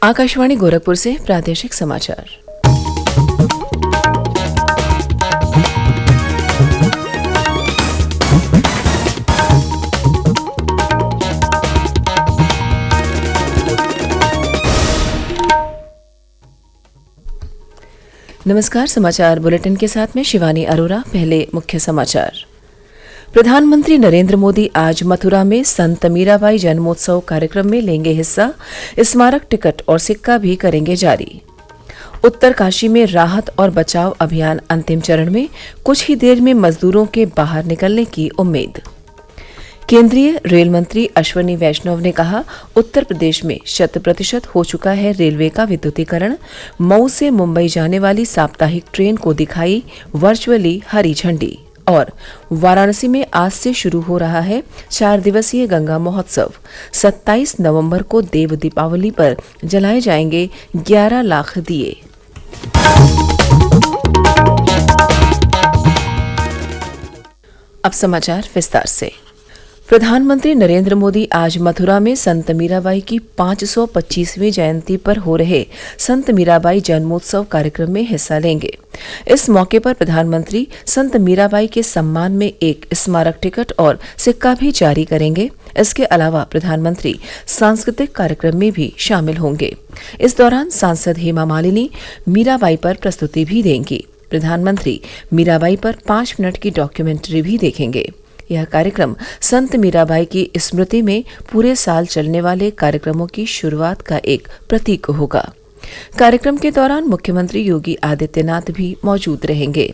आकाशवाणी गोरखपुर से प्रादेशिक समाचार। नमस्कार, समाचार बुलेटिन के साथ में शिवानी अरोरा। पहले मुख्य समाचार। प्रधानमंत्री नरेंद्र मोदी आज मथुरा में संत मीराबाई जन्मोत्सव कार्यक्रम में लेंगे हिस्सा। स्मारक टिकट और सिक्का भी करेंगे जारी। उत्तरकाशी में राहत और बचाव अभियान अंतिम चरण में, कुछ ही देर में मजदूरों के बाहर निकलने की उम्मीद। केंद्रीय रेल मंत्री अश्विनी वैष्णव ने कहा, उत्तर प्रदेश में 100% हो चुका है रेलवे का विद्युतीकरण। मऊ से मुंबई जाने वाली साप्ताहिक ट्रेन को दिखाई वर्चुअली हरी झंडी। और वाराणसी में आज से शुरू हो रहा है 4 दिवसीय गंगा महोत्सव। 27 नवंबर को देव दीपावली पर जलाए जाएंगे 11 लाख दिए। अब समाचार विस्तार से। प्रधानमंत्री नरेंद्र मोदी आज मथुरा में संत मीराबाई की 525वीं जयंती पर हो रहे संत मीराबाई जन्मोत्सव कार्यक्रम में हिस्सा लेंगे। इस मौके पर प्रधानमंत्री संत मीराबाई के सम्मान में एक स्मारक टिकट और सिक्का भी जारी करेंगे। इसके अलावा प्रधानमंत्री सांस्कृतिक कार्यक्रम में भी शामिल होंगे। इस दौरान सांसद हेमा मालिनी मीराबाई पर प्रस्तुति भी देंगी। प्रधानमंत्री मीराबाई पर 5 मिनट की डॉक्यूमेंट्री भी देखेंगे। यह कार्यक्रम संत मीराबाई की स्मृति में पूरे साल चलने वाले कार्यक्रमों की शुरुआत का एक प्रतीक होगा। कार्यक्रम के दौरान मुख्यमंत्री योगी आदित्यनाथ भी मौजूद रहेंगे।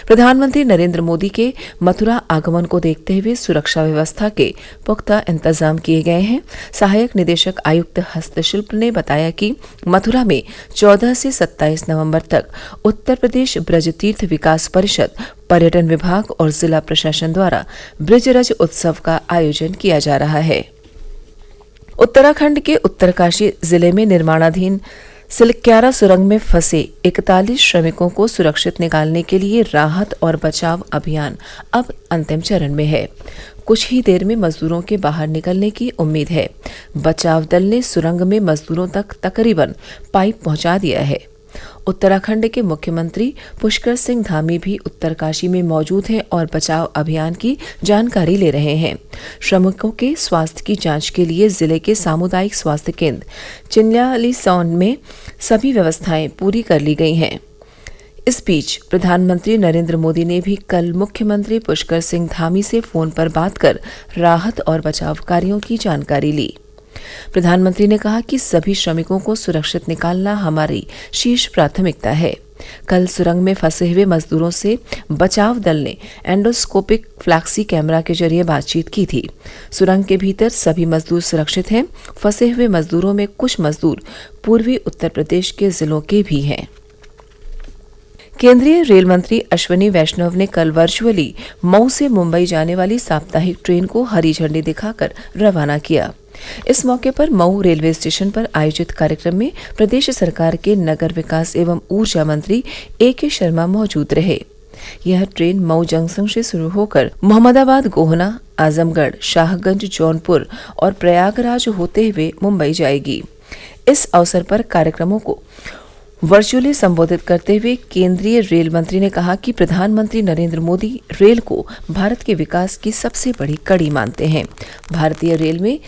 प्रधानमंत्री नरेंद्र मोदी के मथुरा आगमन को देखते हुए सुरक्षा व्यवस्था के पुख्ता इंतजाम किए गए हैं। सहायक निदेशक आयुक्त हस्तशिल्प ने बताया कि मथुरा में 14 से 27 नवंबर तक उत्तर प्रदेश ब्रज तीर्थ विकास परिषद, पर्यटन विभाग और जिला प्रशासन द्वारा ब्रजरज उत्सव का आयोजन किया जा रहा है। उत्तराखंड के उत्तरकाशी जिले में निर्माणाधीन सिलक्यारा सुरंग में फंसे 41 श्रमिकों को सुरक्षित निकालने के लिए राहत और बचाव अभियान अब अंतिम चरण में है। कुछ ही देर में मजदूरों के बाहर निकलने की उम्मीद है। बचाव दल ने सुरंग में मजदूरों तक तकरीबन पाइप पहुंचा दिया है। उत्तराखंड के मुख्यमंत्री पुष्कर सिंह धामी भी उत्तरकाशी में मौजूद हैं और बचाव अभियान की जानकारी ले रहे हैं। श्रमिकों के स्वास्थ्य की जांच के लिए जिले के सामुदायिक स्वास्थ्य केंद्र चिन्यालीसौन में सभी व्यवस्थाएं पूरी कर ली गई हैं। इस बीच प्रधानमंत्री नरेंद्र मोदी ने भी कल मुख्यमंत्री पुष्कर सिंह धामी से फोन पर बात कर राहत और बचाव कार्यों की जानकारी ली। प्रधानमंत्री ने कहा कि सभी श्रमिकों को सुरक्षित निकालना हमारी शीर्ष प्राथमिकता है। कल सुरंग में फंसे हुए मजदूरों से बचाव दल ने एंडोस्कोपिक फ्लैक्सी कैमरा के जरिए बातचीत की थी। सुरंग के भीतर सभी मजदूर सुरक्षित हैं। फंसे हुए मजदूरों में कुछ मजदूर पूर्वी उत्तर प्रदेश के जिलों के भी हैं। केंद्रीय रेल मंत्री अश्विनी वैष्णव ने कल वर्चुअली मऊ से मुंबई जाने वाली साप्ताहिक ट्रेन को हरी झंडी दिखाकर रवाना किया। इस मौके पर मऊ रेलवे स्टेशन पर आयोजित कार्यक्रम में प्रदेश सरकार के नगर विकास एवं ऊर्जा मंत्री A.K. शर्मा मौजूद रहे। यह ट्रेन मऊ जंक्शन से शुरू होकर मोहम्मदाबाद, गोहना, आजमगढ़, शाहगंज, जौनपुर और प्रयागराज होते हुए मुंबई जाएगी। इस अवसर पर कार्यक्रमों को वर्चुअली संबोधित करते हुए केंद्रीय रेल मंत्री ने कहा कि प्रधानमंत्री नरेंद्र मोदी रेल को भारत के विकास की सबसे बड़ी कड़ी मानते हैं। भारतीय रेल में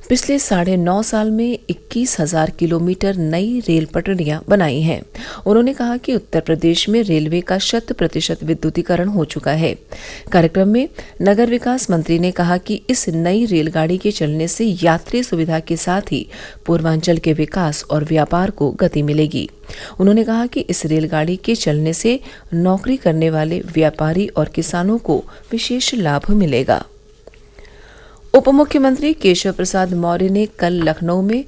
पिछले 9.5 साल में 21,000 किलोमीटर नई रेल पटरियां बनाई हैं। उन्होंने कहा कि उत्तर प्रदेश में रेलवे का 100% विद्युतीकरण हो चुका है। कार्यक्रम में नगर विकास मंत्री ने कहा कि इस नई रेलगाड़ी के चलने से यात्री सुविधा के साथ ही पूर्वांचल के विकास और व्यापार को गति मिलेगी। उन्होंने कहा कि इस रेलगाड़ी के चलने से नौकरी करने वाले व्यापारी और किसानों को विशेष लाभ मिलेगा। उप मुख्यमंत्री केशव प्रसाद मौर्य ने कल लखनऊ में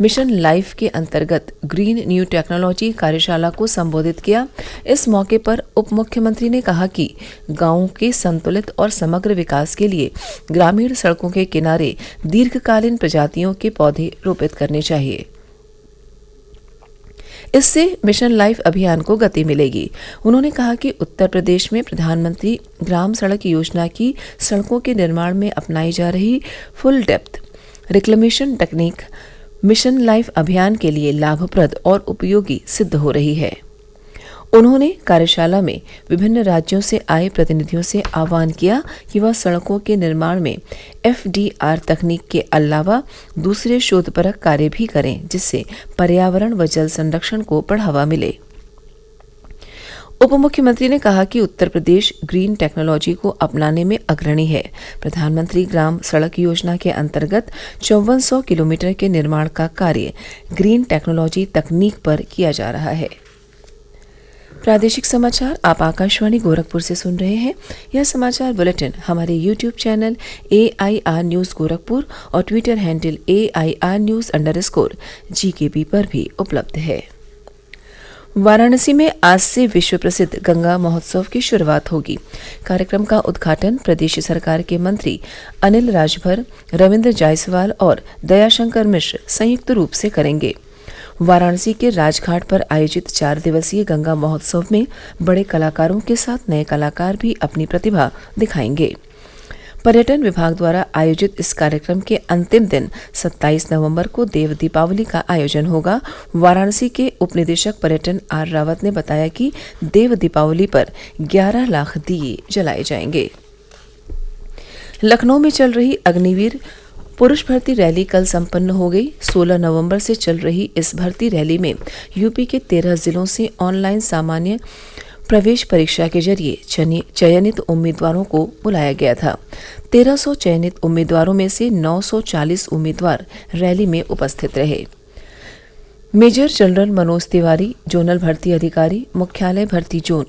मिशन लाइफ के अंतर्गत ग्रीन न्यू टेक्नोलॉजी कार्यशाला को संबोधित किया। इस मौके पर उप मुख्यमंत्री ने कहा कि गांवों के संतुलित और समग्र विकास के लिए ग्रामीण सड़कों के किनारे दीर्घकालीन प्रजातियों के पौधे रोपित करने चाहिए। इससे मिशन लाइफ अभियान को गति मिलेगी। उन्होंने कहा कि उत्तर प्रदेश में प्रधानमंत्री ग्राम सड़क योजना की सड़कों के निर्माण में अपनाई जा रही full depth reclamation technique mission life अभियान के लिए लाभप्रद और उपयोगी सिद्ध हो रही है। उन्होंने कार्यशाला में विभिन्न राज्यों से आए प्रतिनिधियों से आह्वान किया कि वह सड़कों के निर्माण में FDR तकनीक के अलावा दूसरे शोधपरक कार्य भी करें, जिससे पर्यावरण व जल संरक्षण को बढ़ावा मिले। उप मुख्यमंत्री ने कहा कि उत्तर प्रदेश ग्रीन टेक्नोलॉजी को अपनाने में अग्रणी है। प्रधानमंत्री ग्राम सड़क योजना के अंतर्गत 5400 किलोमीटर के निर्माण का कार्य ग्रीन टेक्नोलॉजी तकनीक पर किया जा रहा है। प्रादेशिक समाचार आप आकाशवाणी गोरखपुर से सुन रहे हैं। यह समाचार बुलेटिन हमारे YouTube channel AIR news Gorakhpur और ट्विटर हैंडल AIR न्यूज़_GKP पर भी उपलब्ध है। वाराणसी में आज से विश्व प्रसिद्ध गंगा महोत्सव की शुरुआत होगी। कार्यक्रम का उद्घाटन प्रदेश सरकार के मंत्री अनिल राजभर, रविंद्र जायसवाल और दयाशंकर मिश्र संयुक्त रूप से करेंगे। वाराणसी के राजघाट पर आयोजित 4 दिवसीय गंगा महोत्सव में बड़े कलाकारों के साथ नए कलाकार भी अपनी प्रतिभा दिखाएंगे। पर्यटन विभाग द्वारा आयोजित इस कार्यक्रम के अंतिम दिन 27 नवंबर को देव दीपावली का आयोजन होगा। वाराणसी के उप निदेशक पर्यटन R रावत ने बताया कि देव दीपावली पर 11 लाख दिए जलाए जाएंगे। लखनऊ में चल रही अग्निवीर पुरुष भर्ती रैली कल संपन्न हो गई। 16 नवंबर से चल रही इस भर्ती रैली में यूपी के 13 जिलों से ऑनलाइन सामान्य प्रवेश परीक्षा के जरिए चयनित उम्मीदवारों को बुलाया गया था। 1300 चयनित उम्मीदवारों में से 940 उम्मीदवार रैली में उपस्थित रहे। Major general Manoj Tiwari, zonal भर्ती अधिकारी, मुख्यालय भर्ती जोन,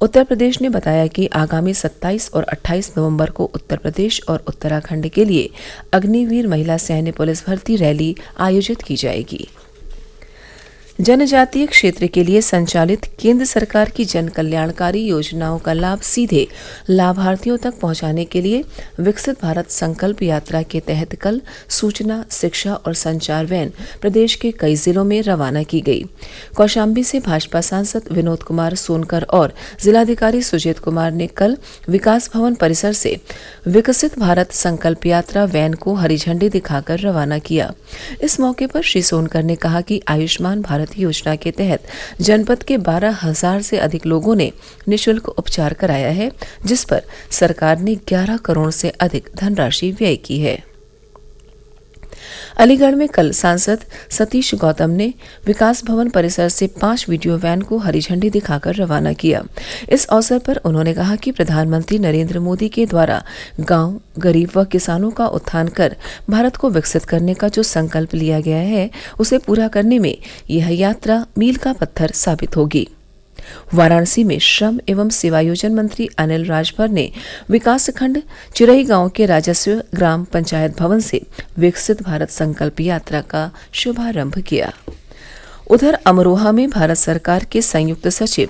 उत्तर प्रदेश ने बताया कि आगामी 27 और 28 नवंबर को उत्तर प्रदेश और उत्तराखंड के लिए अग्निवीर महिला सैन्य पुलिस भर्ती रैली आयोजित की जाएगी। जनजातीय क्षेत्र के लिए संचालित केंद्र सरकार की जन कल्याणकारी योजनाओं का लाभ सीधे लाभार्थियों तक पहुंचाने के लिए विकसित भारत संकल्प यात्रा के तहत कल सूचना, शिक्षा और संचार वैन प्रदेश के कई जिलों में रवाना की गई। कौशाम्बी से भाजपा सांसद विनोद कुमार सोनकर और जिलाधिकारी सुजीत कुमार ने कल विकास भवन परिसर से विकसित भारत संकल्प यात्रा वैन को हरी झंडी दिखाकर रवाना किया। इस मौके पर श्री सोनकर ने कहा कि आयुष्मान भारत योजना के तहत जनपद के 12,000 से अधिक लोगों ने निःशुल्क उपचार कराया है, जिस पर सरकार ने 11 करोड़ से अधिक धनराशि व्यय की है। अलीगढ़ में कल सांसद सतीश गौतम ने विकास भवन परिसर से 5 वीडियो वैन को हरी झंडी दिखाकर रवाना किया। इस अवसर पर उन्होंने कहा कि प्रधानमंत्री नरेंद्र मोदी के द्वारा गांव, गरीब व किसानों का उत्थान कर भारत को विकसित करने का जो संकल्प लिया गया है, उसे पूरा करने में यह यात्रा मील का पत्थर साबित होगी। वाराणसी में श्रम एवं सेवायोजन मंत्री अनिल राजभर ने विकासखंड चिरई गांव के राजस्व ग्राम पंचायत भवन से विकसित भारत संकल्प यात्रा का शुभारंभ किया। उधर अमरोहा में भारत सरकार के संयुक्त सचिव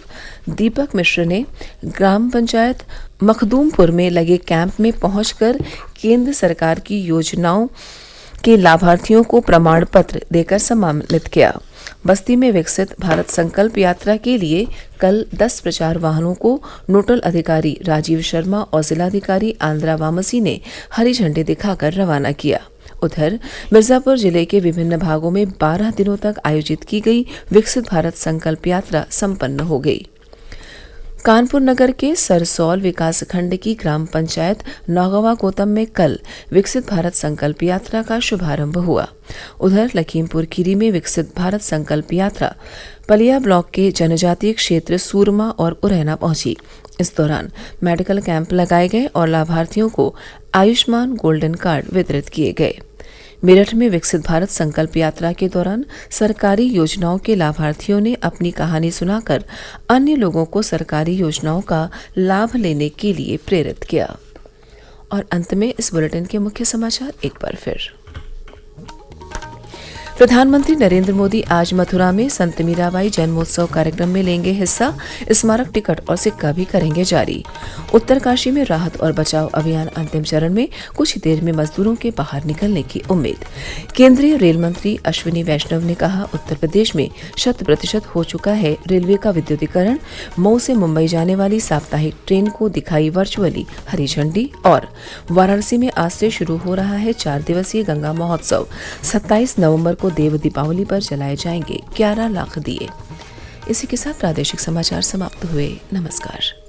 दीपक मिश्र ने ग्राम पंचायत मखदूमपुर में लगे कैंप में पहुंचकर केंद्र सरकार की योजनाओं के लाभार्थियों को प्रमाण पत्र देकर सम्मानित किया। बस्ती में विकसित भारत संकल्प यात्रा के लिए कल 10 प्रचार वाहनों को नोडल अधिकारी राजीव शर्मा और जिलाधिकारी आंद्रा वामसी ने हरी झंडी दिखाकर रवाना किया। उधर मिर्जापुर जिले के विभिन्न भागों में 12 दिनों तक आयोजित की गई विकसित भारत संकल्प यात्रा संपन्न हो गई। कानपुर नगर के सरसौल विकासखंड की ग्राम पंचायत नौगवा गोतम में कल विकसित भारत संकल्प यात्रा का शुभारंभ हुआ। उधर लखीमपुर खीरी में विकसित भारत संकल्प यात्रा पलिया ब्लॉक के जनजातीय क्षेत्र सूरमा और उरैना पहुंची। इस दौरान मेडिकल कैंप लगाए गए और लाभार्थियों को आयुष्मान गोल्डन कार्ड वितरित किए गए। मेरठ में विकसित भारत संकल्प यात्रा के दौरान सरकारी योजनाओं के लाभार्थियों ने अपनी कहानी सुनाकर अन्य लोगों को सरकारी योजनाओं का लाभ लेने के लिए प्रेरित किया। और अंत में इस बुलेटिन के मुख्य समाचार एक बार फिर। प्रधानमंत्री नरेंद्र मोदी आज मथुरा में संत मीराबाई जन्मोत्सव कार्यक्रम में लेंगे हिस्सा। स्मारक टिकट और सिक्का भी करेंगे जारी। उत्तरकाशी में राहत और बचाव अभियान अंतिम चरण में, कुछ देर में मजदूरों के बाहर निकलने की उम्मीद। केंद्रीय रेल मंत्री अश्विनी वैष्णव ने कहा, उत्तर प्रदेश में 100% हो चुका है रेलवे का विद्युतीकरण। मऊ से मुंबई जाने वाली साप्ताहिक ट्रेन को दिखाई वर्चुअली हरी झंडी। और वाराणसी में आज से शुरू हो रहा है 4 दिवसीय गंगा महोत्सव। 27 नवम्बर को देव दीपावली पर जलाए जाएंगे 11 लाख दिए। इसी के साथ प्रादेशिक समाचार समाप्त हुए। नमस्कार।